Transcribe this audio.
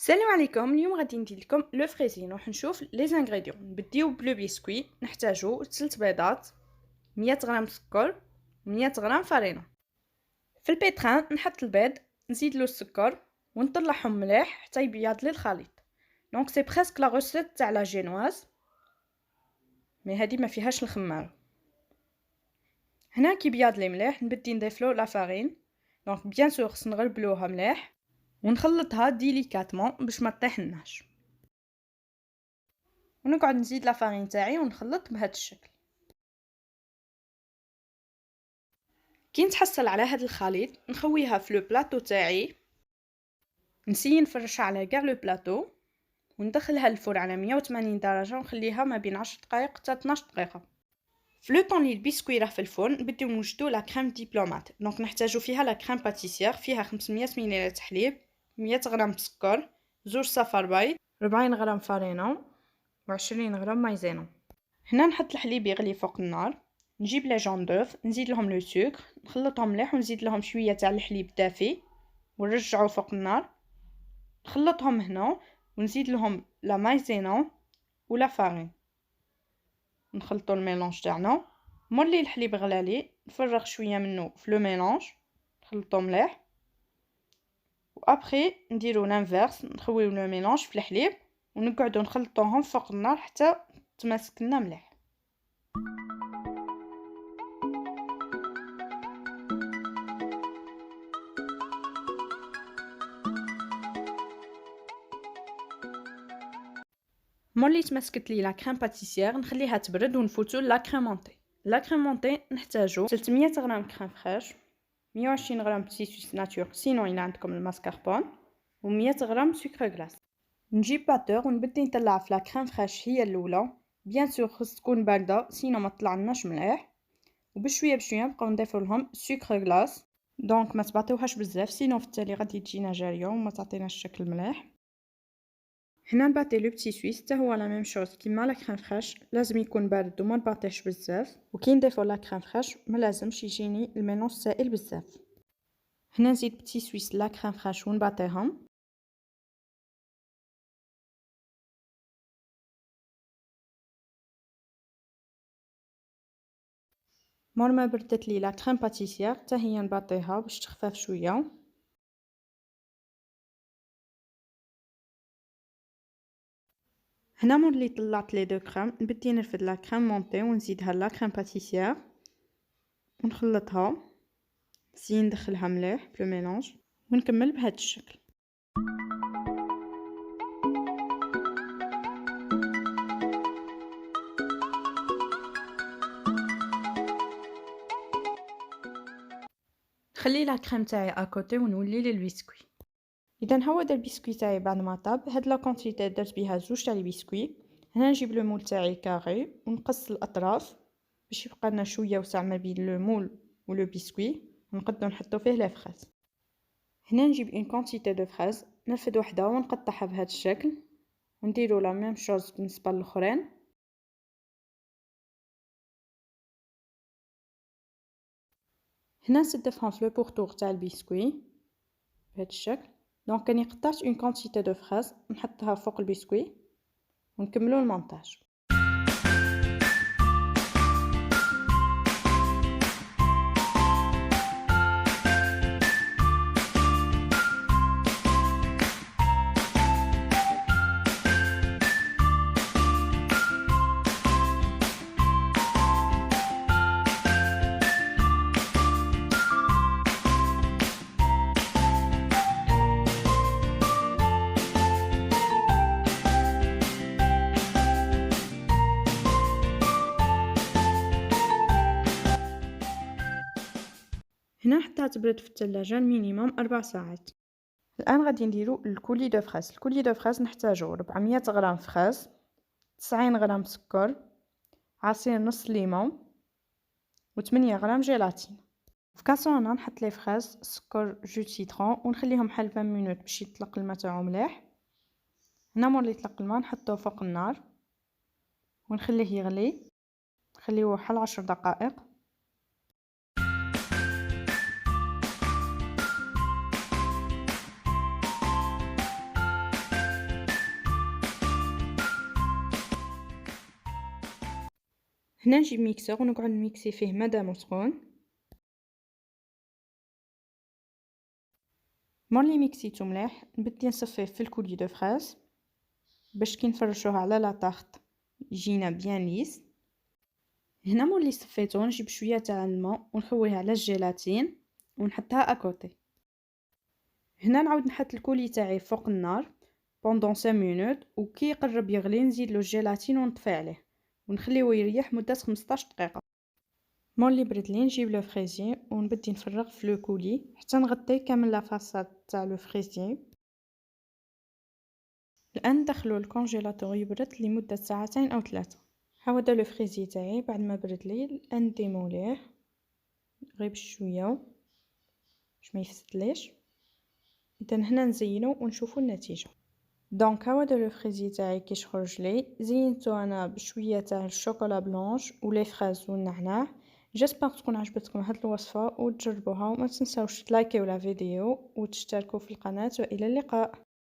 السلام عليكم. اليوم غادي ندير لكم لو فريزي. نروح نشوف لي زانغريديون. نبديو بلو بسكوي. نحتاجو 3 بيضات، 100 غرام سكر، 100 غرام فرينه. في البيتران نحط البيض، نزيد له السكر ونطلعهم مليح حتى يبيض لي الخليط. دونك سي بريسك لا روسيت تاع لا جينواز، مي هادي ما فيهاش الخماره. هنا كي بيض لي مليح نبدي نضيفلو لا فارين. دونك بيان سور خص نغلبلوها مليح ونخلطها ديليكاتمون باش ما تطيحناش، ونقعد نزيد لا فارين تاعي ونخلط بهذا الشكل. كي نتحصل على هذا الخليط نخويها في لو بلاطو تاعي، نسي نفرشها على كاع لو بلاطو وندخلها للفرن على 180 درجه ونخليها ما بين 10 دقائق حتى 12 دقيقه. في لو طون لي البسكوي راه في الفرن نبداو نوجدو لا كريم ديبلومات. دونك نحتاجو فيها لا كريم باتيسير، فيها 500 ملل حليب، 100 غرام سكر، 2 صفار بيض، 40 غرام فرينه و20 غرام مايزينا. هنا نحط الحليب يغلي فوق النار، نجيب لي جون دوف نزيد لهم لو سكر نخلطهم مليح ونزيد لهم شويه تاع الحليب دافي ونرجعو فوق النار، نخلطهم هنا ونزيد لهم لا مايزينا ولا فارين، نخلطوا الميلونج تاعنا. مولي الحليب غلالي نفرغ شويه منه في لو ميلونج، نخلطو مليح، وابري نديرو لانفيرس نخويو لو ميلونج في الحليب ونقعدو نخلطوهم فوق النار حتى تماسك لنا مليح. مولي تمسكت لي لا كريم باتيسير نخليها تبرد ونفوتو لا كريمونطي. لا كريمونطي نحتاجو 300 غرام كريم فريش، 120 غرام بتي سويس ناتور سينو الا عندكم الماسكاربون، و100 غرام سكر غلاس. نجيب باتور ونبدي نطلع في لا كريم فريش هي الاولى، بيان سور خص تكون بارده سينو ما طلعناش مليح، وبشويه بشويه نبقاو نضيفو لهم سكر غلاس. دونك ما تباطيوهاش بزاف سينو في التالي غادي تجينا جاريه وما تعطيناش الشكل مليح. هنا نباطي لو بتي سويس حتى هو لا ميم شوز كيما لا كريم فريش، لازم يكون بارد وما نباطيش بزاف. وكي نضيفو لا كريم فريش ما لازمش يجيني الميلونج سائل بزاف. هنا نزيد بتي سويس لا كريم فريش ونباطيهم. مور ما بردت لي لا كريم باتيسير حتى هي نباطيها باش تخفف شويه. هنا مولي طلعت لي دو كريم نبدي نرفد لا كريم مونطي ونزيدها لا كريم باتيسير ونخلطها، نسي ندخلها مليح في الميلونج ونكمل بهذا الشكل. نخلي لا كريم تاعي اكوتي ونولي للبسكوي. اذا هو دا البسكوي تاعي بعد ما طاب. هاد لا كونتيتي درت بها زوج تاع البسكوي. هنا نجيب لو مول تاعي كاري ونقص الاطراف باش يبقى لنا شويه وسع ما بين لو مول ولو بسكوي، ونقدروا نحطوا فيه لا فريز. هنا نجيب اون كونتيتي دو فريز، نرفد وحده ونقطعها بهذا الشكل ونديروا لا ميم شوز بالنسبه للاخرين. هنا نسدفهم في لو بورتور تاع البسكوي بهذا الشكل. دونك راني قطعت اون كونتيتي دو فريز نحطها فوق البسكوي ونكملوا المونتاج. هنا حطها تبرد في الثلاجه مينيموم 4 ساعات. الان غادي نديرو الكولي دو فريز. الكولي دو فريز نحتاجو 400 غرام فريز، 90 غرام سكر، عصير نص ليمون، و8 غرام جيلاتين. في كاسرونه نحط لي فريز، سكر، جو سيترون ونخليهم حال 20 مينوت باش يطلق الماء تاعو مليح. هنا مولي يطلق الماء نحطوه فوق النار ونخليه يغلي، نخليوه حال 10 دقائق. هنا نجيب ميكسور ونقعد نميكسي فيه مادامو سخون. مولي ميكسيتو مليح نبدي نصفيه في الكولي دو فراز باش كي نفرشوه على لا طارت يجينا بيان ليس. هنا مولي صفيتو نجيب شويه تاع الماء ونخويه على الجيلاتين ونحطها اكوتي. هنا نعاود نحط الكولي تاعي فوق النار بوندون 5 مينوت، وكي يقرب يغلي نزيدلو الجيلاتين ونطفي عليه ونخليوه يريح مده 15 دقيقه. مولي برد لي نجيب لو فريزي ونبدي نفرغ في لو كولي حتى نغطي كامل لا فاصاد تاع لو فريزي. الان ندخلو الكونجيلاتور يبرد لمده ساعتين او 3. هاودا لو فريزي تاعي بعد ما برد لي. الان نديموليه غير بشويه باش ما يفسدليش. اذا هنا نزينو ونشوفو النتيجه. دونك هاودا لو فريزي تاعي كي خرج لي زينتو انا بشويه تاع الشوكولا بلونش ولي فراز والنعناع. جيسبر تكون عجبتكم هاد الوصفه وتجربوها، وما تنساوش تلايكيو لا فيديو وتشتركوا في القناه، والى اللقاء.